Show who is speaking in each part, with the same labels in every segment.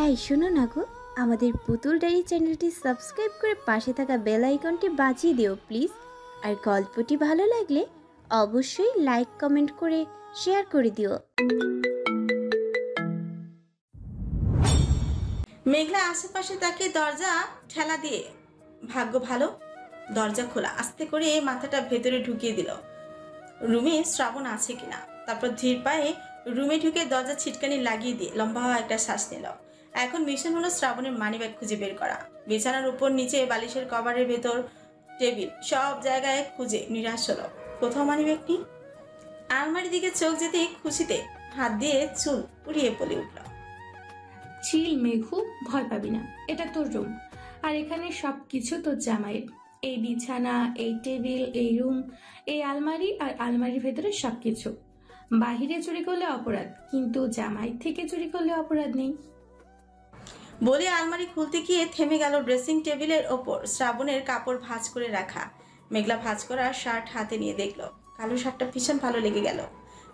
Speaker 1: এই শোনো না গো, আমাদের পুতুল ডায়েরি চ্যানেলটি সাবস্ক্রাইব করে পাশে থাকা বেল আইকনটি বাজিয়ে দিও প্লিজ। আর গল্পটি ভালো লাগলে অবশ্যই লাইক কমেন্ট করে শেয়ার করে দিও।
Speaker 2: মেঘলা আশেপাশে তাকে দরজা ঠেলা দিয়ে, ভাগ্য ভালো দরজা খোলা, আস্তে করে মাথাটা ভেতরে ঢুকিয়ে দিল রুমে শ্রাবণ আছে কিনা। তারপর ধীর পায়ে রুমে ঢুকে দরজা ছিটকানি লাগিয়ে দিয়ে লম্বা একটা শ্বাস নিল। এখন মিশন হলো শ্রাবণের মানিব্যাগ খুঁজে বের করা। বিছানার উপর, নিচে, বালিশের কভারের ভেতর, টেবিল, সব জায়গায় খুঁজে নিরাশ হলো, কোথাও মানিব্যাগ নেই। আলমারির দিকে চোখ যেতেই খুশিতে হাত দিয়ে চুল উড়িয়ে বলে উঠল,
Speaker 3: চিল মেঘু, ভয় পাবি না, এটা তোর রুম। আর এখানে সবকিছু তোর জামাইয়ের। এই বিছানা, এই টেবিল, এই রুম, এই আলমারি, আর আলমারির ভেতরে সবকিছু। বাহিরে চুরি করলে অপরাধ, কিন্তু জামাই থেকে চুরি করলে অপরাধ নেই।
Speaker 2: বলে আলমারি খুলতে গিয়ে থেমে গেল। ড্রেসিং টেবিলের ওপর শ্রাবণের কাপড় ভাঁজ করে রাখা। মেঘলা ভাঁজ করা শার্ট হাতে নিয়ে দেখলো, কালো শার্টটা ভীষণ ভালো লেগে গেল,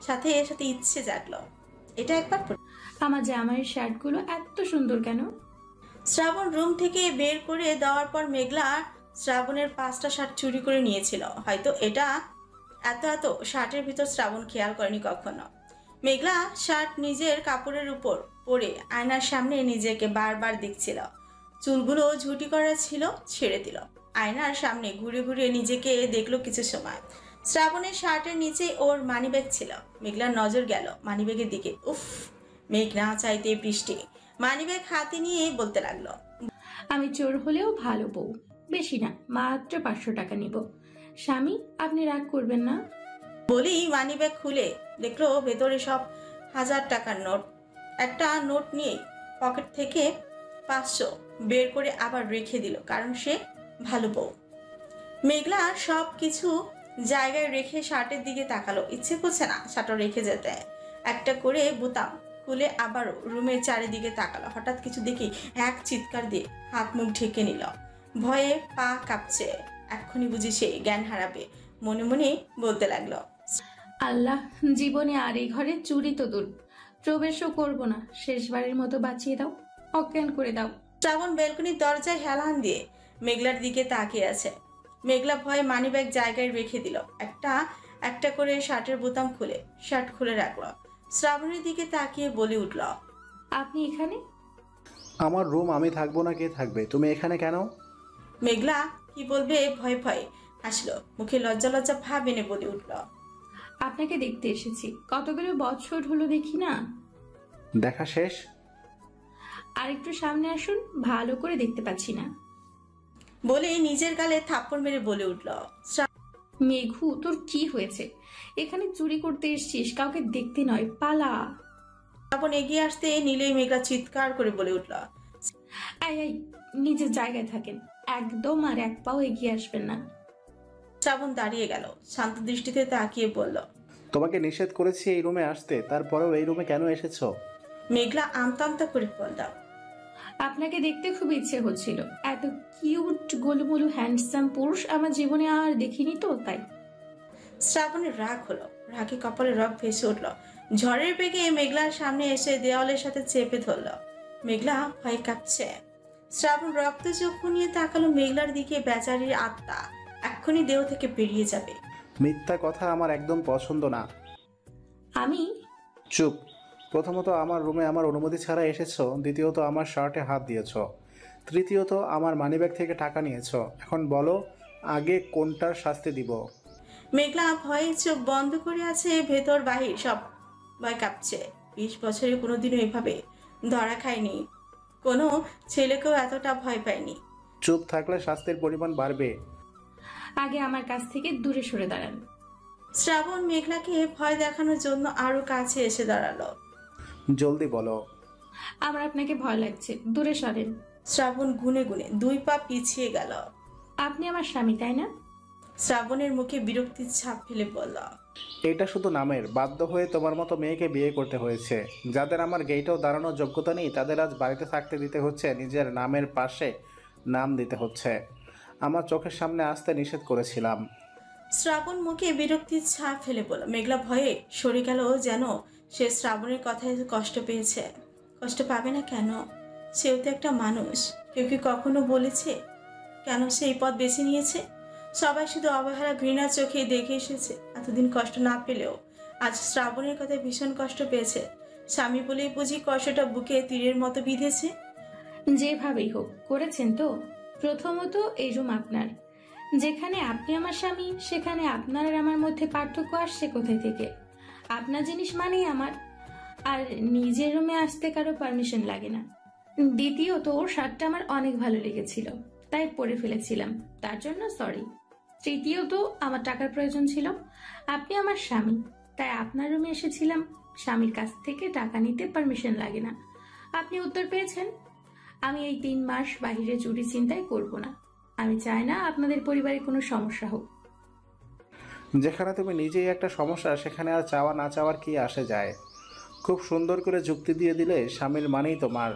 Speaker 2: সাথে সাথে ইচ্ছে জাগলো এটা একবার।
Speaker 3: আমার জামাইয়ের শার্টগুলো এত সুন্দর কেন?
Speaker 2: শ্রাবণ রুম থেকে বের করে দেওয়ার পর মেঘলা শ্রাবণের 5টা শার্ট চুরি করে নিয়েছিল। হয়তো এটা এত এত শার্টের ভিতর শ্রাবণ খেয়াল করেনি কখনো। মেঘলা শার্ট নিজের কাপড়ের উপর পরে আয়নার সামনে নিজেকে বারবার দেখছিল। চুলগুলো ঝুটি করা ছিল, ছেড়ে দিল। আয়নার সামনে ঘুরে ঘুরে নিজেকে দেখলো কিছু সময়। শ্রাবণের শার্টের নিচে ওর মানিব্যাগ ছিল। মেঘলার নজর গেল মানিব্যাগের দিকে। উফ, মেঘ না চাইতে বৃষ্টি। মানিব্যাগ হাতে নিয়ে বলতে লাগলো,
Speaker 3: আমি চোর হলেও ভালো বউ, বেশি না, মাত্র 500 টাকা নিব। স্বামী, আপনি রাগ করবেন না।
Speaker 2: বলেই মানিব্যাগ খুলে দেখলো ভেতরে সব 1000 টাকার নোট। একটা নোট নিয়ে পকেট থেকে 500 বের করে আবার রেখে দিল, কারণ সে ভালো বউ। মেঘলা সব কিছু জায়গায় রেখে শার্টের দিকে তাকালো। ইচ্ছে করছে না শার্টও রেখে যেতে। একটা করে বোতাম খুলে আবারও রুমের চারিদিকে তাকালো। হঠাৎ কিছু দেখি এক চিৎকার দিয়ে হাত মুখ ঢেকে নিল। ভয়ে পা কাঁপছে, এক্ষুনি বুঝি সে জ্ঞান হারাবে। মনে মনে বলতে লাগলো,
Speaker 3: আল্লাহ, জীবনে আর এই ঘরে চুরি তো দূর, প্রবেশও করব না। শেষবারের মতো বাঁচিয়ে দাও, অজ্ঞান করে দাও।
Speaker 2: শ্রাবণ ব্যালকনির দরজায় হেলান দিয়ে মেঘলার দিকে তাকিয়ে আছে। মেঘলা ভয়ে মানিব্যাগ জায়গায় রেখে দিল। একটা একটা করে শার্টের বোতাম খুলে শার্ট খুলে রাখলো। শ্রাবণের দিকে তাকিয়ে বলে উঠল,
Speaker 3: আপনি এখানে?
Speaker 4: আমার রুম, আমি থাকবো না কে থাকবে? তুমি এখানে কেন?
Speaker 2: মেঘলা কি বলবে ভয়ে ভয়ে হাসলো, মুখে লজ্জা লজ্জা ভাব এনে বলে উঠল,
Speaker 3: আপনাকে দেখতে এসেছি, কতগুলো বছর হলো দেখি না।
Speaker 4: দেখা শেষ?
Speaker 3: আর একটু সামনে আসুন, ভালো করে দেখতে পাচ্ছি না।
Speaker 2: বলে নিজের গালে থাপ্পড় মেরে বলে উঠল,
Speaker 3: মেঘু, তোর কি হয়েছে? এখানে চুরি করতে এসেছিস, কাউকে দেখতে নয়, পালা।
Speaker 2: শ্রাবণ এগিয়ে আসতে নিলেই মেঘলা চিৎকার করে বলে উঠল,
Speaker 3: আই আই, নিজের জায়গায় থাকেন, একদম আর এক পাও এগিয়ে আসবেন না।
Speaker 2: শ্রাবণ দাঁড়িয়ে গেল, শান্ত দৃষ্টিতে তাকিয়ে বলল,
Speaker 4: তোমাকে নিষেধ করেছি এই রুমে আসতে, তারপরেও এই রুমে কেন এসেছো?
Speaker 2: মেঘলা আমতা আমতা করে বলল,
Speaker 3: আপনাকে দেখতে খুব ইচ্ছে হচ্ছিল, এত কিউট গোলুমোলু হ্যান্ডসাম পুরুষ আমার জীবনে আর দেখিনি তো, তাই।
Speaker 2: শ্রাবণের রাগ হলো, রাগে কপালে রগ ভেসে উঠল। ঝড়ের বেগে মেঘলার সামনে এসে দেওয়ালের সাথে চেপে ধরল। মেঘলা ভয় কাঁপছে। শ্রাবণ রক্ত চক্ষু নিয়ে তাকালো মেঘলার দিকে। বেচারির আত্মা এক্ষুনি দেহ থেকে বেরিয়ে যাবে।
Speaker 4: মিথ্যা কথা আমার একদম পছন্দ না।
Speaker 3: আমি?
Speaker 4: চুপ। প্রথমত আমার রুমে আমার অনুমতি ছাড়া এসেছো, দ্বিতীয়ত আমার শার্টে হাত দিয়েছো, তৃতীয়ত আমার মানিব্যাগ থেকে টাকা নিয়েছো। এখন বলো, আগে কোনটার শাস্তি দিব?
Speaker 2: মেঘলা ভয়ে চোখ বন্ধ করে আছে, ভেতর বাহির সব ভয় কাঁপছে। 20 বছরে কোনোদিনও এভাবে ধরা খায়নি, কোনো ছেলেকেও এতটা ভয় পায়নি।
Speaker 4: চুপ থাকলে শাস্তির পরিমাণ বাড়বে।
Speaker 3: আগে আমার কাছ থেকে দূরে সরে দাঁড়ান।
Speaker 2: শ্রাবণ মেঘলাকে ভয় দেখানোর জন্য আরো কাছে এসে দাঁড়ালো।
Speaker 4: জলদি বলো।
Speaker 3: আমার আপনাকে ভয় লাগছে, দূরে সরেন।
Speaker 2: শ্রাবণ গুনে গুনে 2 পা পিছিয়ে গেল।
Speaker 3: আপনি আমার স্বামী, তাই না?
Speaker 2: শ্রাবণের মুখে বিরক্তির ছাপ ফেলে বলল,
Speaker 4: এটা শুধু নামের, বাধ্য হয়ে তোমার মতো মেয়েকে বিয়ে করতে হয়েছে। যাদের আমার গেটেও দাঁড়ানোর যোগ্যতা নেই, তাদের আজ বাড়িতে থাকতে দিতে হচ্ছে, নিজের নামের পাশে নাম দিতে হচ্ছে। আমার চোখের সামনে আসতে নিষেধ করেছিলাম।
Speaker 2: শ্রাবণ মুখে বিরক্তির ছাপ ফেলে বলল। মেঘলা ভয়ে সরে গেল, যেন সে শ্রাবণের কথায় কষ্ট পেয়েছে। কষ্ট পাবে না কেন? সেও তো একটা মানুষ। কেউ কি কখনো বলেছে কেন সে এই পথ বেছে নিয়েছে? সবাই শুধু অবহেলা ঘৃণার চোখে দেখে এসেছে। এতদিন কষ্ট না পেলেও আজ শ্রাবণের কথায় ভীষণ কষ্ট পেয়েছে। স্বামী বলেই বুঝি কষ্টটা বুকে তীরের মতো বিঁধেছে।
Speaker 3: যেভাবেই হোক করেছেন তো। প্রথমত এই রুম আপনার। যেখানে আপনি আমার স্বামী সেখানে আপনার আর আমার মধ্যে পার্থক্য আসছে কোথায় থেকে? আপনার জিনিস মানেই আমার। আর নিজের রুমে আসতে কারো পারমিশন লাগে না। দ্বিতীয়ত ওর শার্টটা আমার অনেক ভালো লেগেছিল, তাই পরে ফেলেছিলাম, তার জন্য সরি। তৃতীয়ত আমার টাকার প্রয়োজন ছিল। আপনি আমার স্বামী, তাই আপনার রুমে এসেছিলাম। স্বামীর কাছ থেকে টাকা নিতে পারমিশন লাগে না। আপনি উত্তর পেয়েছেন। আমি এই 3 মাস বাহিরে চুরি চিন্তাই করব না। আমি চাই না আপনাদের পরিবারে কোনো সমস্যা হোক।
Speaker 4: যেখানে তুমি নিজেই একটা সমস্যা, সেখানে আর চাওয়া না চাওয়ার কি আসে যায়? খুব সুন্দর করে যুক্তি দিয়ে দিলে স্বামীর মানেই তোমার।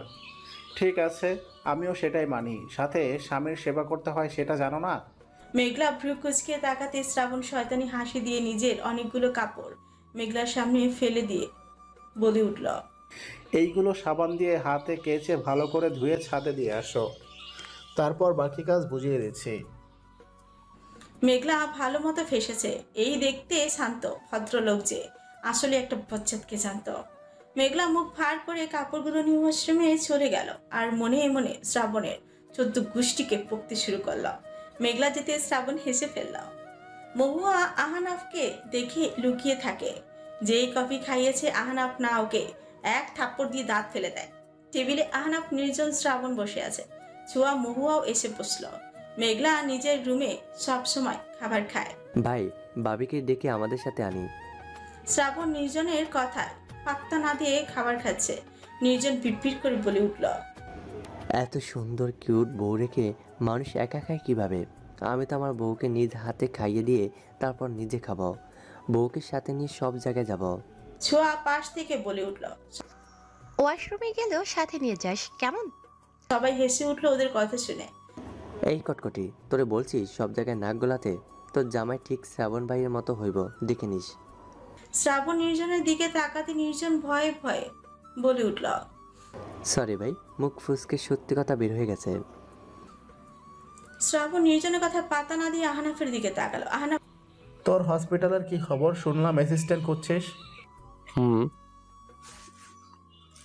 Speaker 4: ঠিক আছে, আমিও সেটাই মানি। সাথে স্বামীর সেবা করতে হয়, সেটা জানো না?
Speaker 2: মেঘলা ভ্রু কুচকে তাকাতে শ্রাবণ শয়তানি হাসি দিয়ে নিজের অনেকগুলো কাপড় মেঘলার সামনে ফেলে দিয়ে বলে উঠল,
Speaker 4: এইগুলো সাবান দিয়ে হাতে কেচে ভালো করে ধুয়ে ছাদে দিয়ে আসো, তারপর বাকি কাজ বুঝিয়ে দিচ্ছি।
Speaker 2: মেঘলা ভালো মতো ফেসেছে। এই দেখতে শান্ত ভদ্রলোক যে আসলে একটা বচ্চাতকে জানত। মেঘলা মুখ ভার করে কাপড়গুলো নিয়ে ওয়াশরুমে চলে গেল আর মনে মনে শ্রাবণের 14 গোষ্ঠীকে পকতে শুরু করলো। মেঘলা যেতে শ্রাবণ হেসে ফেলল। মহুয়া আহনাফকে দেখে লুকিয়ে থাকে। যেই কফি খাইয়েছে আহনাফ না ওকে এক থাপ্পড় দিয়ে দাঁত ফেলে দেয়। টেবিলে আহনাফ নির্জন, শ্রাবণ বসে আছে। ছোঁয়া মহুয়াও এসে বসল। মেঘলা নিজের রুমে সব সময় খাবার খায়।
Speaker 5: ভাই, বাবিকে ডেকে আমাদের সাথে আনি।
Speaker 2: শ্রাবণ নির্জনের কথায় পাত্তা না দিয়ে খাবার খাচ্ছে। নির্জন পিটপিট করে বলে উঠল,
Speaker 5: এত সুন্দর কিউট বউ রেখে মানুষ একা খায় কিভাবে? আমি তো আমার বউকে নিজ হাতে খাইয়ে দিয়ে তারপর নিজে খাবো। বউকে সাথে নিয়ে সব জায়গায় যাব।
Speaker 2: ছোঁয়া পাশ থেকে বলে উঠল,
Speaker 6: ওয়াশরুমে গেলেও সাথে নিয়ে যাস কেমন?
Speaker 2: সবাই হেসে উঠল ওদের কথা শুনে।
Speaker 5: এই কটকটি, তোরে বলছি সব জায়গায় নাক গলাতে তোর জামাই ঠিক শ্রাবণ ভাইয়ের মতো হইব, দেখে নিস।
Speaker 2: শ্রাবণ নির্জনের দিকে তাকাতে নির্জন ভয়ে ভয়ে বলে উঠল,
Speaker 5: সরি ভাই, মুখ ফুসকে সত্যি কথা বের হয়ে গেছে।
Speaker 2: শ্রাবণ নির্জনের কথা পাতা না দিয়ে আহনাফের দিকে তাকালো। আহনাফ,
Speaker 4: তোর হসপিটালের কি খবর? শুনলাম অ্যাসিস্ট্যান্ট করছিস।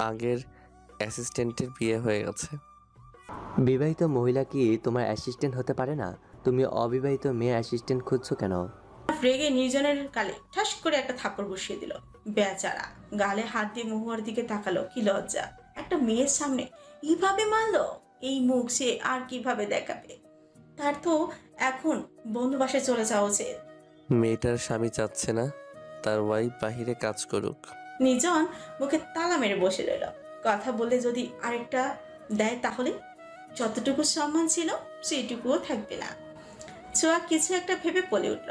Speaker 7: আগের অ্যাসিস্ট্যান্টের বিয়ে হয়ে গেছে।
Speaker 5: বিবাহিত মহিলা কি তোমার অ্যাসিস্ট্যান্ট হতে পারে না? তুমি অবিবাহিত মেয়ে অ্যাসিস্ট্যান্ট খুঁজছো কেন?
Speaker 2: রেগে নির্জনের গালে ঠাস করে একটা থাপ্পড় বসিয়ে দিল। বেচারা গালে হাত দিয়ে মহুয়ার দিকে তাকালো। কি লজ্জা! একটা মেয়ের সামনে এইভাবে মারলো। এই মুখ সে আর কিভাবে দেখাবে? তার তো এখন বন্ধু বাসায় চলে যাওয়া উচিত।
Speaker 7: মেয়েটার স্বামী চাচ্ছে না তার ওয়াইফ বাহিরে কাজ করুক।
Speaker 2: নির্জন মুখে তালা মেরে বসে রইল। কথা বলে যদি আরেকটা দেয় তাহলে যতটুকু সম্মান ছিল সেইটুকুও থাকবে না। ছোঁয়া কিছু একটা ভেবে বলে উঠল,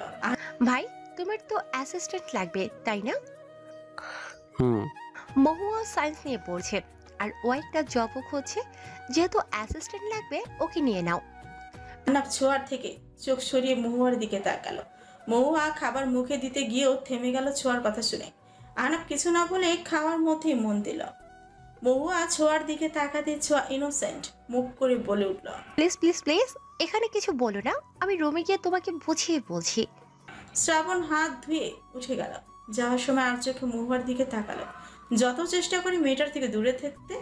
Speaker 6: ভাই, তোমার তো অ্যাসিস্ট্যান্ট লাগবে তাই না? মহুয়া সায়েন্স নিয়ে পড়ছে আর ও একটা জবও খুঁজছে। যেহেতু অ্যাসিস্ট্যান্ট লাগবে, ওকে নিয়ে নাও।
Speaker 2: আহনাফ ছোঁয়ার থেকে চোখ সরিয়ে মহুয়ার দিকে তাকালো। মহুয়া খাবার মুখে দিতে গিয়েও থেমে গেল ছোঁয়ার কথা শুনে। আহনাফ কিছু না বলে খাওয়ার মধ্যেই মন দিল। মহুয়া ছোঁয়ার দিকে তাকাতে ছোঁয়া ইনোসেন্ট মুখ করে বলে উঠল,
Speaker 6: প্লিজ প্লিজ প্লিজ, এখানে কিছু বলো না, আমি রুমে গিয়ে তোমাকে বুঝিয়ে বলছি।
Speaker 2: শ্রাবণ হাত ধুয়ে উঠে গেল। যাওয়ার সময় আর চোখে মহুয়ার দিকে তাকালো। যত চেষ্টা করি মেয়েটার থেকে দূরে থাকতে,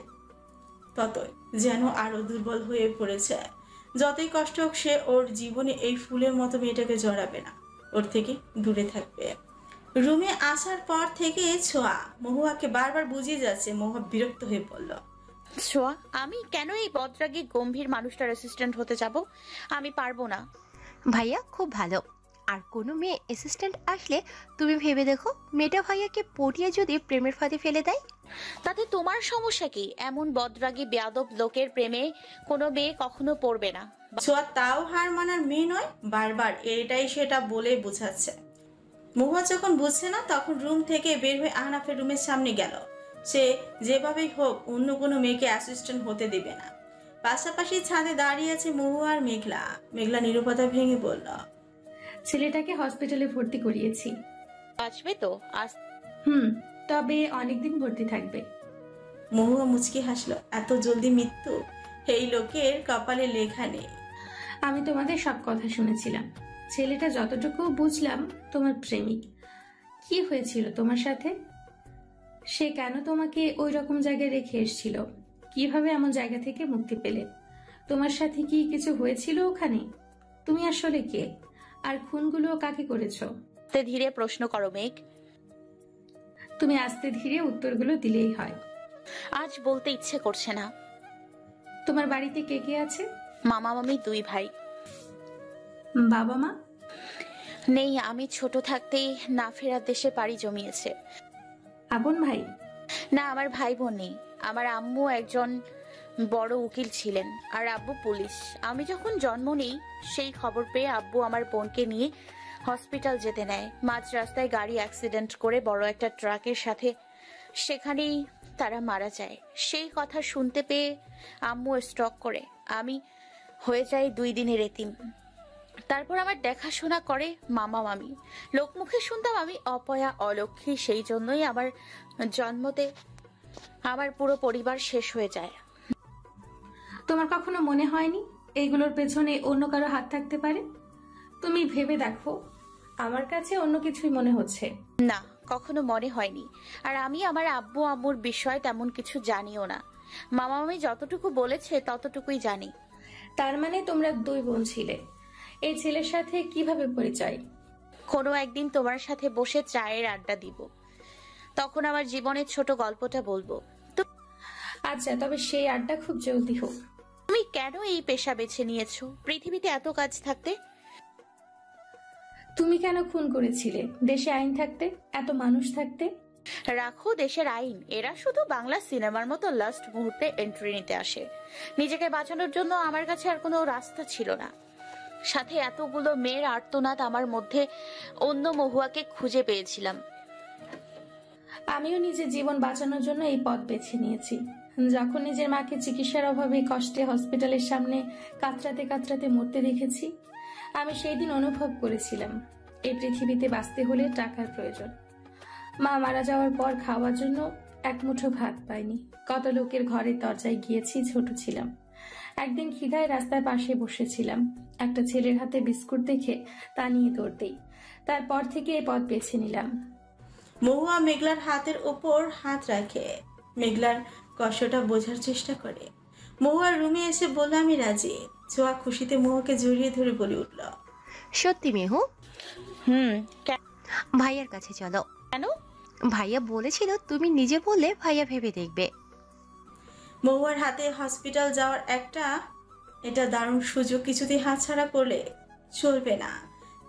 Speaker 2: ততই যেন আরো দুর্বল হয়ে পড়েছে। যতই কষ্ট হোক সে ওর জীবনে এই ফুলের মতো মেয়েটাকে জড়াবে না, ওর থেকে দূরে থাকবে। রুমে আসার পর থেকে ছোঁয়া মহুয়াকে বারবার বুঝিয়ে যাচ্ছে। মহুয়া বিরক্ত হয়ে পড়ল।
Speaker 8: ছোঁয়া, আমি কেন এই বদরাগী গম্ভীর মানুষটার অ্যাসিস্ট্যান্ট হতে যাব? আমি পারবো না।
Speaker 6: ভাইয়া খুব ভালো। আর কোনো মেয়ে অ্যাসিস্ট্যান্ট আসলে তুমি ভেবে দেখো, মেয়েটা ভাইয়াকে পটিয়ে যদি প্রেমের ফাঁদে ফেলে দেয়,
Speaker 8: তাতে তোমার সমস্যা কি? এমন বদরাগী বেয়াদব লোকের প্রেমে কোনো মেয়ে কখনো পড়বে না।
Speaker 2: ছোঁয়া তাও হার মানার মেয়ে নয়, বারবার এটাই সেটা বলে বোঝাচ্ছে। মহুয়া যখন বুঝছে না তখন রুম থেকে বের হয়ে আহনাফের রুমের সামনে গেল। সে যেভাবেই হোক অন্য কোনো মেয়েকে অ্যাসিস্ট্যান্ট হতে দেবে না। পাশাপাশি ছাদে দাঁড়িয়ে আছে মহুয়া আর মেঘলা। মেঘলা নীরবতা ভেঙে বলল,
Speaker 3: ছেলেটাকে হসপিটালে ভর্তি করিয়েছি।
Speaker 8: বাঁচবে তো? আজ
Speaker 3: তবে অনেকদিন ভর্তি থাকবে।
Speaker 2: মহুয়া মুচকি হাসলো। এত জলদি মৃত্যু এই লোকের কপালে লেখা নেই।
Speaker 3: আমি তোমাদের সব কথা শুনেছিলাম। ছেলেটা যতটুকু বুঝলাম তোমার প্রেমিক। কি হয়েছিল তোমার সাথে? সে কেন তোমাকে ওই রকম জায়গায় রেখে এসেছিল? কিভাবে এমন জায়গা থেকে মুক্তি পেলে? তোমার সাথে কি কিছু হয়েছিল ওখানে? তুমি আসলে কে? আর খুনগুলো কাকে করেছো?
Speaker 8: ধীরে প্রশ্ন করো মেঘ।
Speaker 3: তুমি আস্তে ধীরে উত্তরগুলো দিলেই হয়।
Speaker 8: আজ বলতে ইচ্ছে করছে না।
Speaker 3: তোমার বাড়িতে কে কে আছে?
Speaker 8: মামা মামি 2 ভাই।
Speaker 3: বাবা মা
Speaker 8: নেই, আমি ছোট থাকতেই না ফেরার দেশে পাড়ি জমিয়েছে।
Speaker 3: আপন ভাই?
Speaker 8: না, আমার ভাই বোন নেই। আমার আম্মু একজন বড় উকিল ছিলেন আর আব্বু পুলিশ। আমি যখন জন্ম নিই সেই খবর পেয়ে আব্বু আমার বোনকে নিয়ে হসপিটাল যেতে নেয়। মাঝ রাস্তায় গাড়ি অ্যাক্সিডেন্ট করে বড় একটা ট্রাকের সাথে সেখানেই তারা মারা যায়। সেই কথা শুনতে পেয়ে আম্মু স্ট্রোক করে আমি হয়ে যাই 2 দিনের এতিম। তারপর আমার দেখাশোনা করে মামা মামি। লোকমুখে শুনতাম আমি অপয়া অলক্ষ্মী, সেই জন্যই আমার জন্মতে আমার পুরো পরিবার শেষ হয়ে যায়।
Speaker 3: তোমার কখনো মনে হয়নি এইগুলোর পেছনে অন্য কারো হাত থাকতে পারে? তুমি ভেবে দেখো, আমার কাছে অন্য কিছুই মনে হচ্ছে।
Speaker 8: না, কখনো মনে হয়নি। আর আমি আমার আব্বু আম্মুর বিষয় তেমন কিছু জানিও না। মামা মামি যতটুকু বলেছে ততটুকুই জানি।
Speaker 3: তার মানে তোমরা 2 বোন ছিলে। এই ছেলের সাথে কিভাবে পরিচয়?
Speaker 8: কোনো একদিন তোমার সাথে বসে চায়ের আড্ডা দিব, তখন আমার জীবনের ছোট গল্পটা বলবো।
Speaker 3: আচ্ছা, তবে সেই আড্ডা খুব জলদি হোক।
Speaker 8: তুমি কেন এই পেশা বেছে নিয়েছো পৃথিবীতে এত কাজ থাকতে?
Speaker 3: তুমি কেন খুন করেছিলে দেশে আইন থাকতে, এত মানুষ থাকতে?
Speaker 8: রাখো দেশের আইন, এরা শুধু বাংলা সিনেমার মতো লাস্ট মুহূর্তে এন্ট্রি নিতে আসে। নিজেকে বাঁচানোর জন্য আমার কাছে আর কোনো রাস্তা ছিল না। সাথে এতগুলো মেয়ের আর্তনাদ, আমার মধ্যে অন্য মহুয়াকে খুঁজে পেয়েছিলাম।
Speaker 3: আমিও নিজের জীবন বাঁচানোর জন্য এই পথ বেছে নিয়েছি। যখন নিজের মাকে চিকিৎসার অভাবে কষ্টে হসপিটালের সামনে কাতরাতে কাতরাতে মরতে দেখেছি, আমি সেই দিন অনুভব করেছিলাম এই পৃথিবীতে বাঁচতে হলে টাকার প্রয়োজন। মা মারা যাওয়ার পর খাওয়ার জন্য এক মুঠো ভাত পাইনি। কত লোকের ঘরের দরজায় গিয়েছি ছোট ছিলাম। একদিন খিদায় রাস্তার পাশে বসেছিলাম, একটা ছেলের হাতে বিস্কুট দেখে তা নিয়ে দৌড়তেই। তারপর থেকে এই পথ বেছে নিলাম।
Speaker 2: মহুয়া মেঘলার হাতের ওপর হাত রাখে। মেঘলার কষ্টটা বোঝার চেষ্টা করে। মহুয়ার রুমে এসে বলল, আমি রাজি। ছোঁয়া খুশিতে মহুয়াকে জড়িয়ে ধরে বলে উঠল,
Speaker 6: সত্যি মেহু?
Speaker 8: কেন?
Speaker 6: ভাইয়ার কাছে চলো।
Speaker 8: কেন?
Speaker 6: ভাইয়া বলেছিল তুমি নিজে বললে ভাইয়া ভেবে দেখবে।
Speaker 2: মহুয়ার হাতে হসপিটাল যাওয়ার এটা দারুণ সুযোগ কিছুতেই হাতছাড়া করলে চলবে না।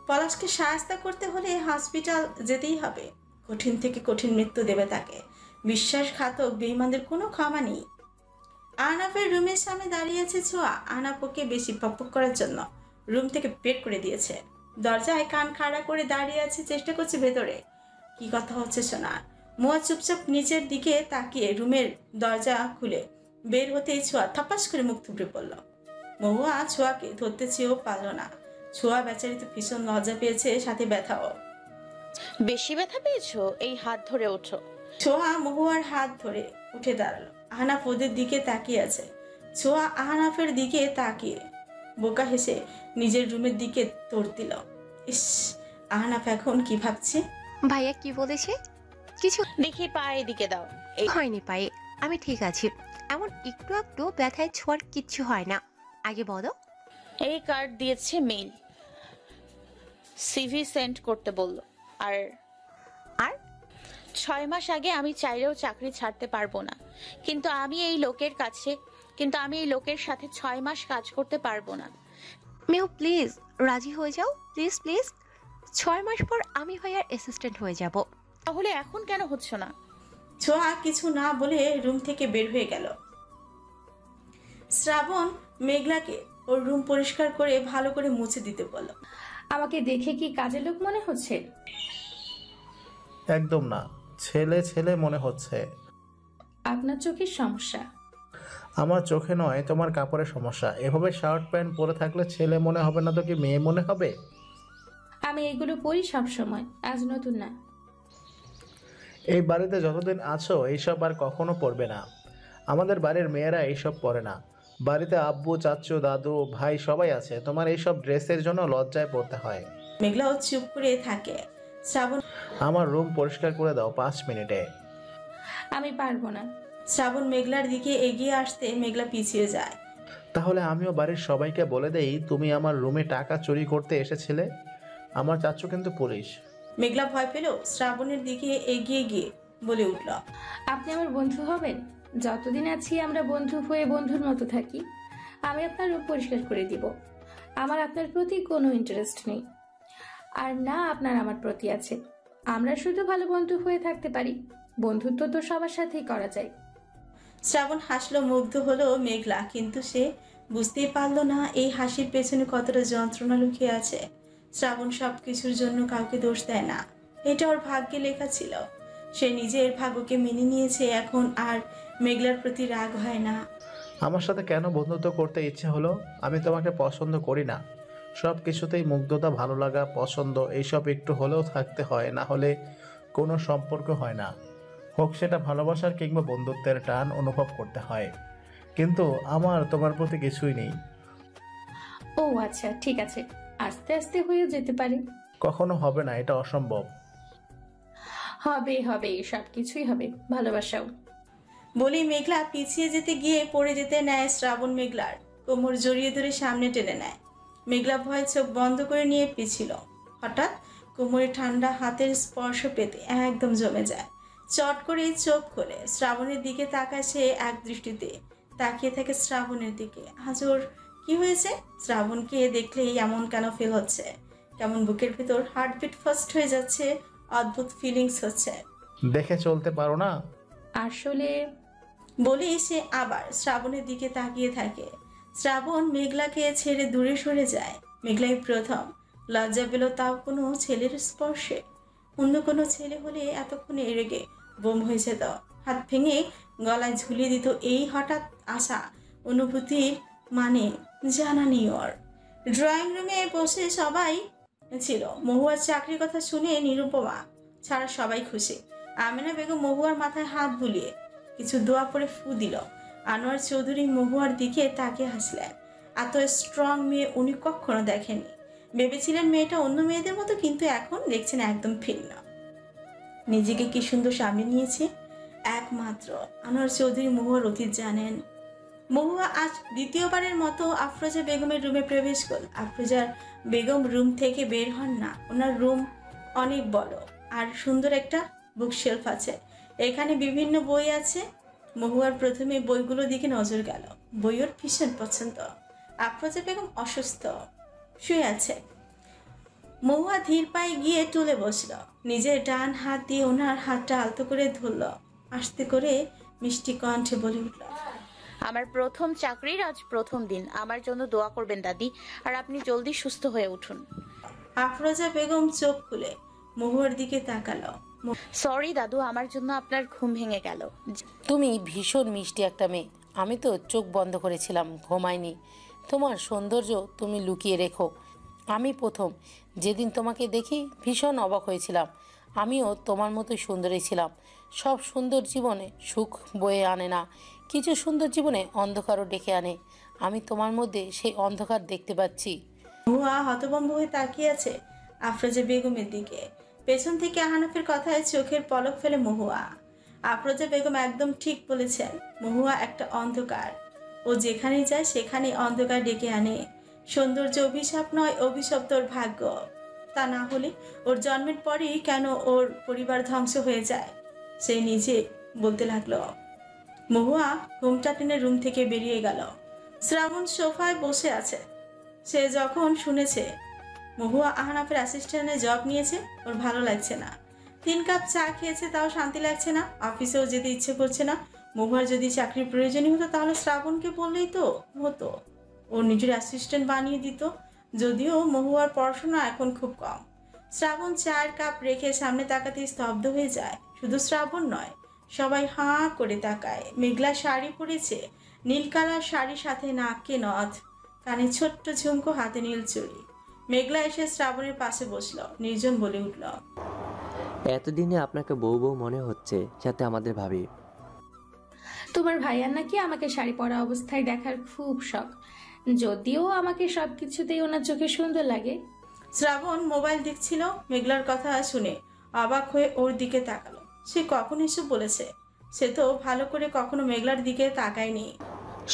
Speaker 2: পলাশকে সাহায্য করতে হলে হসপিটাল যেতেই হবে। কঠিন থেকে কঠিন মৃত্যু দেবে তাকে। বিশ্বাসঘাতক বেঈমানদের কোনো ক্ষমা নেই। আহনাফের রুমের সামনে দাঁড়িয়ে আছে ছোঁয়া। আহনাফ ওকে বেশি পকপক করার জন্য রুম থেকে বের করে দিয়েছে। দরজায় কান খাড়া করে দাঁড়িয়ে আছে, চেষ্টা করছে ভেতরে কি কথা হচ্ছে শোনার। মহুয়া চুপচাপ নিচের দিকে তাকিয়ে রুমের দরজা খুলে বের হতেই ছোঁয়া থাপাস করে মুখ থুবড়ে পড়ল। মহুয়া ছোঁয়াকে ধরতে চেয়েও পারল না। ছোঁয়া বেচারি তো ভীষণ লজ্জা পেয়েছে, সাথে ব্যথাও।
Speaker 8: বেশি ব্যথা পেয়েছো? এই হাত ধরে ওঠো।
Speaker 2: ছোঁয়া মহুয়ার হাত ধরে উঠে দাঁড়ালো। আহনাফ ওদের দিকে তাকিয়ে আছে। ছোঁয়া আহনাফের দিকে তাকিয়ে বোকা হেসে নিজের রুমের দিকে তোড় দিল। ইস, আহনাফ এখন কি ভাবছে?
Speaker 6: ভাইয়া কি বলেছে? কিছু
Speaker 8: দেখি পায়ে দিকে দাও।
Speaker 6: হয়নি পায়ে, আমি ঠিক আছি। এমন একটু একটু ব্যথায় ছোঁয়ার কিচ্ছু হয় না। আগে বলো।
Speaker 8: এই কার্ড দিয়েছে মেইল, সিভি সেন্ড করতে বলল। আর
Speaker 6: আর
Speaker 8: 6 মাস আগে আমি চাইলেও চাকরি ছাড়তে পারবো না, কিন্তু আমি এই লোকের সাথে 6 মাস কাজ করতে পারবো না।
Speaker 6: মেহু প্লিজ রাজি হয়ে যাও, প্লিজ প্লিজ। 6 মাস পর আমি ভাইয়ার অ্যাসিস্ট্যান্ট হয়ে যাব।
Speaker 8: তাহলে এখন কেন হচ্ছে না?
Speaker 2: ছোঁয়া কিছু না বলে রুম থেকে বের হয়ে গেল। শ্রাবণ মেঘলাকে ওর রুম পরিষ্কার করে ভালো করে মুছে দিতে বলল।
Speaker 3: আমাকে দেখে কি কাজের লোক মনে হচ্ছে?
Speaker 4: একদম না, ছেলে ছেলে মনে হচ্ছে।
Speaker 3: আপনার চোখের সমস্যা।
Speaker 4: আমার চোখে নয়, তোমার কাপড়ের সমস্যা। এভাবে শার্ট প্যান্ট পরে থাকলে ছেলে মনে হবে না তো কি মেয়ে মনে হবে?
Speaker 3: আমি এগুলো পরি সব সময়, আজ নতুন না।
Speaker 4: এই বাড়িতে যতদিন আছো এইসব আর কখনো পড়বে না। আমাদের বাড়ির মেয়েরা এইসব পরে না। বাড়িতে আব্বু, চাচু, দাদু, ভাই সবাই আছে। তোমার এইসব ড্রেসের জন্য লজ্জায় পড়তে হয়।
Speaker 2: মেঘলাও চুপ করে থাকে। শ্রাবণ
Speaker 4: আমার রুম পরিষ্কার করে দাও 5 মিনিটে।
Speaker 3: আমি পারবো না।
Speaker 2: শ্রাবণ মেঘলার দিকে এগিয়ে আসতে মেঘলা পিছিয়ে যায়।
Speaker 4: তাহলে আমিও বাড়ির সবাইকে বলে দেই তুমি আমার রুমে টাকা চুরি করতে এসেছিলে। আমার চাচু কিন্তু পুলিশ।
Speaker 2: মেঘলা ভয় পেল, শ্রাবণের দিকে এগিয়ে গিয়ে বলে উঠল,
Speaker 3: আপনি আমার বন্ধু হবেন? যতদিন আছি আমরা বন্ধু হয়ে বন্ধুর মতো থাকি। আমি আপনার রূপ পরিষ্কার করে দিব। আমার আপনার প্রতি কোনো ইন্টারেস্ট নেই, আর না আপনার আমার প্রতি আছে। আমরা শুধু ভালো বন্ধু হয়ে থাকতে পারি। বন্ধুত্ব তো সবার সাথেই করা যায়।
Speaker 2: শ্রাবণ হাসলো, মুগ্ধ হলো মেঘলা, কিন্তু সে বুঝতেই পারল না এই হাসির পেছনে কতটা যন্ত্রণা লুকিয়ে আছে। শ্রাবণ সবকিছুর জন্য কাউকে দোষ দেয় না, এটা ওর ভাগ্যে লেখা ছিল। সে নিজের ভাগ্যকে মেনে নিয়েছে, এখন আর মেঘলার প্রতি রাগ হয় না।
Speaker 4: আমার সাথে কেন বন্ধুত্ব করতে ইচ্ছে হলো? আমি তোমাকে পছন্দ করি না। সব কিছুতেই মুগ্ধতা, ভালো লাগা, পছন্দ এইসব একটু হলেও থাকতে হয়, না হলে কোনো সম্পর্ক হয় না। হোক সেটা ভালোবাসার কিংবা বন্ধুত্বের টান অনুভব করতে হয়। কিন্তু আমার তোমার প্রতি কিছুই নেই।
Speaker 3: ও আচ্ছা, ঠিক আছে, আস্তে আস্তে হয়ে যেতে পারে।
Speaker 4: কখনো হবে না, এটা অসম্ভব।
Speaker 3: হবে হবে, সবকিছুই হবে, ভালোবাসাও।
Speaker 2: বলি মেঘলা পিছিয়ে যেতে গিয়ে পড়ে যেতে নেয় শ্রাবণ মেঘলার কোমর জড়িয়ে ধরে সামনে টেনে নেয়। মেঘলা ভয়ে চোখ বন্ধ করে নিয়ে পিছিল। হঠাৎ কোমরে ঠান্ডা হাতের স্পর্শ পেতে একদম জমে যায়। চট করে চোখ খোলে, শ্রাবণের দিকে তাকায় সে এক দৃষ্টিতে। তাকিয়ে থাকে শ্রাবণের দিকে। হাজর কি হয়েছে? শ্রাবণকে দেখলেই এমন কেন ফিল হচ্ছে? কেমন বুকের ভিতর হার্টবিট ফাস্ট হয়ে যাচ্ছে, অদ্ভুত ফিলিংস হচ্ছে।
Speaker 4: দেখে চলতে পারো না?
Speaker 3: আসলে
Speaker 2: বলে সে আবার শ্রাবণের দিকে তাকিয়ে থাকে। শ্রাবণ মেঘলাকে ছেড়ে দূরে সরে যায়। মেঘলাই প্রথম লজ্জা পেল, তাও কোনো ছেলের স্পর্শে। অন্য কোনো ছেলে হলে এতক্ষণে রেগে বোম হয়ে যেত, হাত ভেঙে গলায় ঝুলিয়ে দিত। এই হঠাৎ আসা অনুভূতির মানে জানা নেই ওর। ড্রয়িং রুমে বসে সবাই ছিল। মহুয়ার চাকরির কথা শুনে নিরুপমা ছাড়া সবাই খুশি। আমেনা বেগম মহুয়ার মাথায় হাত বুলিয়ে কিছু দোয়া পরে ফু দিল। আনোয়ার চৌধুরী মহুয়ার দিকে তাকিয়ে হাসলেন। এত স্ট্রং মেয়ে উনি কখনো দেখেনি। ভেবেছিলেন মেয়েটা অন্য মেয়েদের মতো, কিন্তু এখন দেখছেন একদম ভিন্ন। নিজেকে কি সুন্দর সামনে নিয়েছে। একমাত্র আনোয়ার চৌধুরী মহুয়ার অতীত জানেন। মহুয়া আজ দ্বিতীয়বারের মতো আফরোজা বেগমের রুমে প্রবেশ করল। আফরোজার বেগম রুম থেকে বের হন না। ওনার রুম অনেক বড় আর সুন্দর একটা বুকশেলফ আছে, এখানে বিভিন্ন বই আছে। মহুয়ার প্রথমে বইগুলোর দিকে নজর গেল। বই ওর ভীষণ পছন্দ। আফরোজা বেগম অসুস্থ, শুয়ে আছে। মহুয়া ধীর পায়ে গিয়ে টুলে বসল। নিজের ডান হাত দিয়ে ওনার হাতটা আলতো করে ধরল। আস্তে করে মিষ্টি কণ্ঠে বলে উঠল,
Speaker 8: আমার প্রথম চাকরির আজ প্রথম দিন। আমার জন্য দোয়া করবেন দাদি, আর আপনি জলদি সুস্থ হয়ে উঠুন।
Speaker 2: আফরোজা বেগম চোখ খুলে মহুয়ার দিকে তাকালো।
Speaker 8: সরি দাদু, আমার জন্য আপনার ঘুম ভেঙে গেল।
Speaker 9: তুমি ভীষণ মিষ্টি একটা মেয়ে। আমি তো চোখ বন্ধ করেছিলাম, ঘুমাইনি। তোমার সৌন্দর্য তুমি লুকিয়ে রেখো। আমি প্রথম যেদিন তোমাকে দেখি ভীষণ অবাক হয়েছিলাম। আমিও তোমার মতোই সুন্দরী ছিলাম। সব সুন্দর জীবনে সুখ বয়ে আনে না, কিছু সুন্দর জীবনে অন্ধকারও ডেকে আনে। আমি তোমার মধ্যে সেই অন্ধকার দেখতে পাচ্ছি।
Speaker 2: মহুয়া হতভম্ব হয়ে তাকিয়ে আছে আফরোজা বেগমের দিকে। পেছন থেকে আহনাফের কথায় চোখের পলক ফেলে মহুয়া। আফরোজা বেগম একদম ঠিক বলেছেন। মহুয়া একটা অন্ধকার। ও যেখানে যায় সেখানে অন্ধকার ডেকে আনে। সৌন্দর্য অভিশাপ নয়, অভিশাপ তোর ভাগ্য। তা না হলে ওর জন্মের পরেই কেন ওর পরিবার ধ্বংস হয়ে যায়? সে নিজে বলতে লাগলো। মহুয়া ঘুমটা টেনে রুম থেকে বেরিয়ে গেল। শ্রাবণ সোফায় বসে আছে। সে যখন শুনেছে মহুয়া আহনাফের অ্যাসিস্ট্যান্টে জব নিয়েছে, ওর ভালো লাগছে না। 3 কাপ চা খেয়েছে, তাও শান্তি লাগছে না। অফিসেও যেতে ইচ্ছে করছে না। মহুয়ার যদি চাকরির প্রয়োজনই হতো তাহলে শ্রাবণকে বললেই তো হতো, ও নিজের অ্যাসিস্ট্যান্ট বানিয়ে দিত। যদিও মহুয়ার পড়াশোনা এখন খুব কম। শ্রাবণ চায়ের কাপ রেখে সামনে তাকাতেই স্তব্ধ হয়ে যায়। শুধু শ্রাবণ নয়, সবাই হাঁ করে তাকায়। মেঘলা শাড়ি পরেছে, নীল কালার শাড়ির সাথে নাকে নথ, কানে ছোট্ট ঝুমকো, হাতে নীল চুড়ি। মেঘলা এসে শ্রাবণের পাশে বসলো। নির্জন বলে উঠল,
Speaker 5: এতদিনে আপনাকে বউ বউ মনে হচ্ছে, সাথে আমাদের ভাবি।
Speaker 3: তোমার ভাইয়ার নাকি আমাকে শাড়ি পরা অবস্থায় দেখার খুব শখ, যদিও আমাকে সবকিছুতেই ওনার চোখে সুন্দর লাগে।
Speaker 2: শ্রাবণ মোবাইল দেখছিল। মেঘলার কথা শুনে অবাক হয়ে ওর দিকে তাকালো। সে কখন এসব বলেছে? সে তো ভালো করে কখনো মেঘলার দিকে তাকায়নি।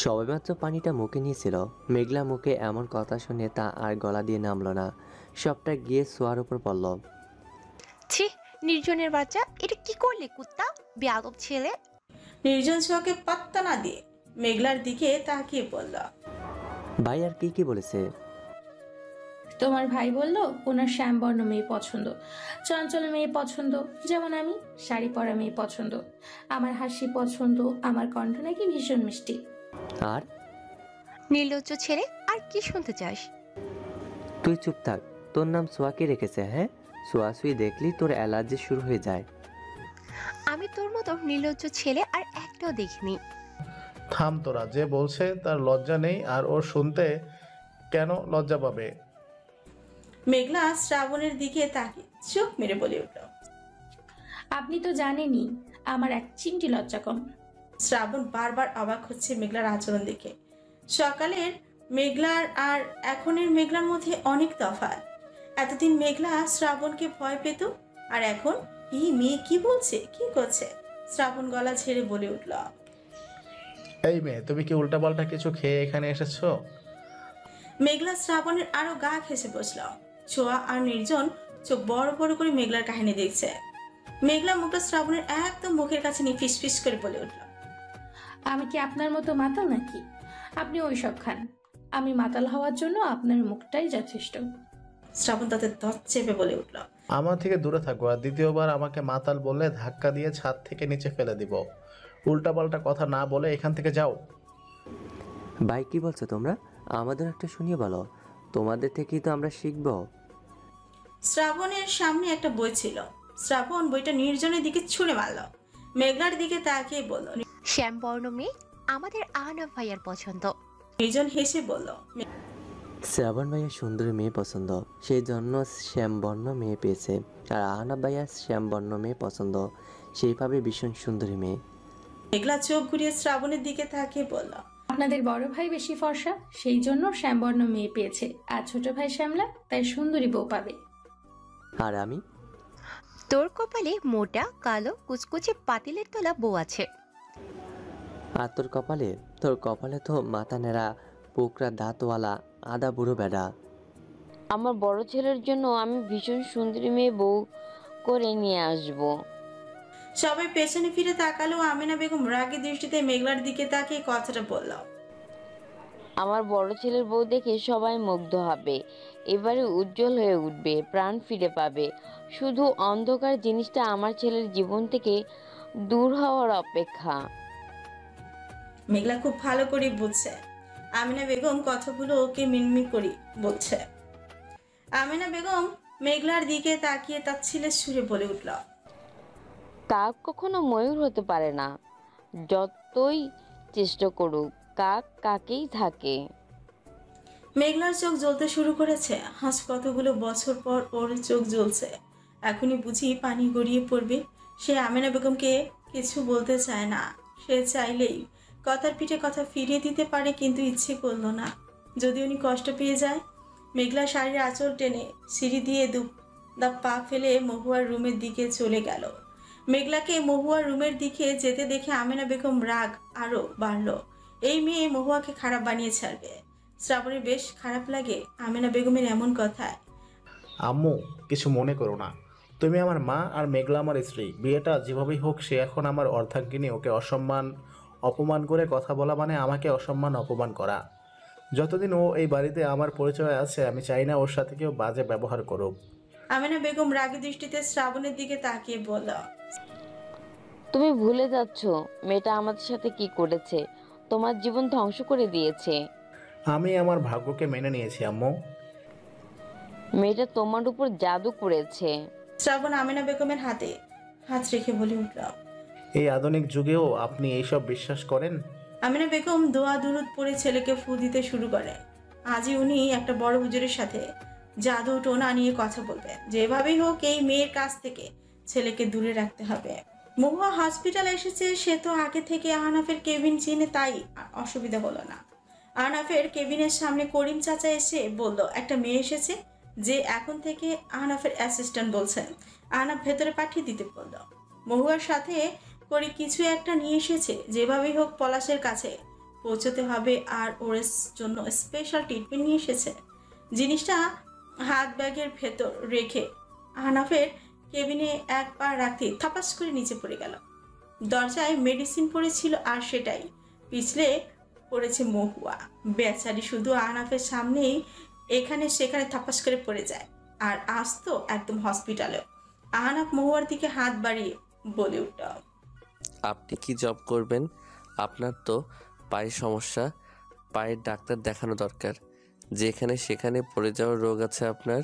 Speaker 5: সবেমাত্র পানিটা মুখে নিয়েছিল। মেঘলা মুখে এমন কথা শুনে তা আর গলা দিয়ে নামলো না, সবটা গিয়ে সোয়ার উপর পড়ল।
Speaker 6: ছি, নির্জনের বাচ্চা, এটা কি করলি কুত্তা, বেয়াদব ছেলে।
Speaker 2: নির্জন ছোঁয়াকে পাত্তা না দিয়ে মেঘলার দিকে তাকিয়ে বলল,
Speaker 5: ভাই আর কি বলেছে?
Speaker 3: তোমার ভাই বলল ওনার শ্যামবর্ণ মেয়ে পছন্দ, চঞ্চল মেয়ে পছন্দ, যেমন আমি, শাড়ি পরা মেয়ে পছন্দ, আমার হাসি পছন্দ, আমার কণ্ঠ নাকি ভীষণ মিষ্টি।
Speaker 5: আর
Speaker 6: নির্লজ্জ ছেলে, আর কি শুনতে চাস?
Speaker 5: তুই চুপ থাক। তোর নাম সোয়াকে রেখেছে? হ্যাঁ, সোয়াসুই দেখলি তোর অ্যালার্জি শুরু হয়ে যায়।
Speaker 6: আমি তোর মতো নির্লজ্জ ছেলে আর একটাও দেখিনি।
Speaker 4: থাম তোরা, যে বলছে তার লজ্জা নেই, আর ওর শুনতে কেন লজ্জা পাবে?
Speaker 2: মেঘলা শ্রাবণের দিকে তাকিয়ে চোখ মেরে বলে উঠল,
Speaker 3: আপনি তো জানেনই আমার এক চিমটি লজ্জা কম।
Speaker 2: শ্রাবণ বারবার অবাক হচ্ছে মেঘলার আচরণ দেখে। সকালের মেঘলার আর এখনের মেঘলার মধ্যে অনেক তফাৎ। এতদিন মেঘলা শ্রাবণকে ভয় পেত, আর এখন এই মেয়ে কি বলছে, কি করছে? শ্রাবণ গলা ছেড়ে বলে উঠল,
Speaker 4: এই মেয়ে, তুমি কি উল্টাপাল্টা কিছু খেয়ে এখানে এসেছো?
Speaker 2: মেঘলা শ্রাবণের আরো গা ঘেঁষে বসল। ছোঁয়া আর নির্জন চোখ বড় বড় করে মেঘলার কাহিনী দেখছে। মেঘলা মুখটা শ্রাবণের একদম মুখের কাছে নিয়ে ফিসফিস করে বলে উঠল,
Speaker 3: আমি কি আপনার মতো মাতাল নাকি? আপনি ওই সব খান, আমি মাতাল হওয়ার জন্য আপনার মুখটাই যথেষ্ট।
Speaker 2: শ্রাবণ তাতে দত চেপে বলে উঠল,
Speaker 4: আমার থেকে দূরে থাকো, আর দ্বিতীয়বার আমাকে মাতাল বললে ধাক্কা দিয়ে ছাদ থেকে নিচে ফেলে দিব। উল্টাপাল্টা কথা না বলে এখান থেকে যাও।
Speaker 5: ভাই কি বলছো তোমরা? আমাদের একটা শুনিয়ে বলো, তোমাদের থেকেই তো আমরা শিখবো।
Speaker 2: শ্রাবণের সামনে একটা বই ছিল। শ্রাবণ বইটা নির্জনের দিকে ছুঁড়ে মারল। মেঘলার দিকে তাকিয়ে বলল,
Speaker 6: শ্যামবর্ণ মেয়ে আমাদের আহনাফ ভাইয়ার পছন্দ।
Speaker 2: নির্জন হেসে বলল,
Speaker 5: শ্রাবণ ভাইয়া সুন্দরী মেয়ে পছন্দ, সেই জন্য শ্যামবর্ণ মেয়ে পেয়েছে। আর আহনাব ভাইয়া শ্যামবর্ণ মেয়ে পছন্দ, সেইভাবে ভীষণ সুন্দরী মেয়ে।
Speaker 2: মেঘলা চোখ ঘুরিয়ে শ্রাবণের দিকে তাকিয়ে বলল,
Speaker 3: আপনাদের বড় ভাই বেশি ফর্সা, সেই জন্য শ্যামবর্ণ মেয়ে পেয়েছে, আর ছোট ভাই শ্যামলা, তাই সুন্দরী বউ পাবে।
Speaker 5: আর আমি?
Speaker 6: তোর কপালে মোটা কালো কুচকুচে পাতিলের তোলা বউ আছে।
Speaker 5: আর তোর কপালে? তোর কপালে তো মাথা নেড়া পোকরা দাঁতওয়ালা আদা বুড়ো বেড়া।
Speaker 10: আমার বড় ছেলের জন্য আমি ভীষণ সুন্দরী মেয়ে বউ করে নিয়ে আসব।
Speaker 2: সবাই পেছনে ফিরে তাকালো। আমেনা বেগম রাগী দৃষ্টিতে মেঘলার দিকে তাকিয়ে কথাটা বলল,
Speaker 10: আমার বড় ছেলের বউ দেখে সবাই মুগ্ধ হবে, এবারে উজ্জ্বল হয়ে উঠবে, প্রাণ ফিরে পাবে। শুধু অন্ধকার জিনিসটা আমার ছেলের জীবন থেকে দূর হওয়ার অপেক্ষা।
Speaker 2: মেঘলা খুব ভালো করে বুঝছে আমিনা বেগম কথাগুলো ওকে মিনমি করে বলছে। আমিনা বেগম মেঘলার দিকে তাকিয়ে তাচ্ছিলের সুরে বলে উঠল,
Speaker 10: কাক কখনো ময়ূর হতে পারে না, যতই চেষ্টা করুক, কাক কাকেই থাকে।
Speaker 2: মেঘলার চোখ জ্বলতে শুরু করেছে। হাস কতগুলো বছর পর ওর চোখ জ্বলছে। এখনই বুঝি পানি গড়িয়ে পড়বে। সে আমিনা বেগমকে কিছু বলতে চায় না। সে চাইলেই কথার পিঠে কথা ফিরিয়ে দিতে পারে, কিন্তু ইচ্ছে করলো না। যদি উনি কষ্ট পেয়ে যায়। মেঘলা শাড়ির আঁচল টেনে সিঁড়ি দিয়ে দা পা ফেলে মহুয়ার রুমের দিকে চলে গেল। মেঘলাকে মহুয়ার রুমের দিকে যেতে দেখে আমিনা বেগম রাগ আরো বাড়ল। এই মেয়ে মহুয়াকে খারাপ বানিয়ে ছাড়বে। শ্রাবণের বেশ খারাপ লাগে আমিনা বেগমের এমন কথায়।
Speaker 4: আম্মু, কিছু মনে করো না। তুমি আমার মা আর মেঘলা আমার স্ত্রী। বিয়েটা যেভাবেই হোক, সে এখন আমার অর্ধাঙ্গিনী। ওকে অপমান করে কথা বলা মানে আমাকে অপমান করা। যতদিন ও এই বাড়িতে আমার পরিচয় আছে, আমি চাই না ওর সাথে কেউ বাজে ব্যবহার করুক।
Speaker 2: আমিনা বেগম রাগী দৃষ্টিতে শ্রাবণের দিকে তাকিয়ে বলল,
Speaker 10: তুমি ভুলে যাচ্ছ মেয়েটা আমাদের সাথে কি করেছে, তোমার জীবন ধ্বংস করে দিয়েছে।
Speaker 4: আমি আমার ভাগ্যকে মেনে নিয়েছি আম্মু।
Speaker 10: মেয়েটা তোমার উপর জাদু করেছে।
Speaker 2: শ্রাবণ আমিনা বেগমের হাতে হাত রেখে বলে উঠল,
Speaker 4: এই আধুনিক যুগেও আপনি এইসব বিশ্বাস করেন?
Speaker 2: আমিনা বেগম দোয়া দুরুদ পড়ে ছেলেকে ফু দিতে শুরু করে। আজই উনি একটা বড় হুজুরের সাথে জাদু টোনা নিয়ে কথা বলবেন। যেভাবেই হোক এই মেয়ের কাছ থেকে ছেলেকে দূরে রাখতে হবে। মহুয়া হসপিটালে এসেছে, সে তো আগে থেকে আহনাফের কেবিন চিনে, তাই অসুবিধা হলো না। আহনাফের কেবিনের সামনে করিম চাচা এসে বলল, একটা মেয়ে এসেছে যে এখন থেকে আহনাফের অ্যাসিস্ট্যান্ট বলছেন। আহনাফ ভেতরে পাঠিয়ে দিতে বলল। মহুয়ার সাথে করে কিছু একটা নিয়ে এসেছে, যেভাবেই হোক পলাশের কাছে পৌঁছতে হবে, আর ওর জন্য স্পেশাল ট্রিটমেন্ট নিয়ে এসেছে। জিনিসটা হাত ব্যাগের ভেতর রেখে আহনাফের কেবিনে এক পা রাখতে থাপাস করে নিচে পড়ে গেল। দরজায় মেডিসিন পড়েছিল, আর সেটাই পিছলে পড়েছে মহুয়া। বেচারি শুধু আহনাফের সামনেই এখানে সেখানে থাপাস করে পড়ে যায়, আর আজ তো একদম হসপিটালেও। আহনাফ মহুয়ার দিকে হাত বাড়িয়ে বলে উঠল,
Speaker 7: আপনি কি জব করবেন? আপনার তো পায়ের সমস্যা, পায়ের ডাক্তার দেখানো দরকার। যেখানে সেখানে পড়ে যাওয়ার রোগ আছে আপনার।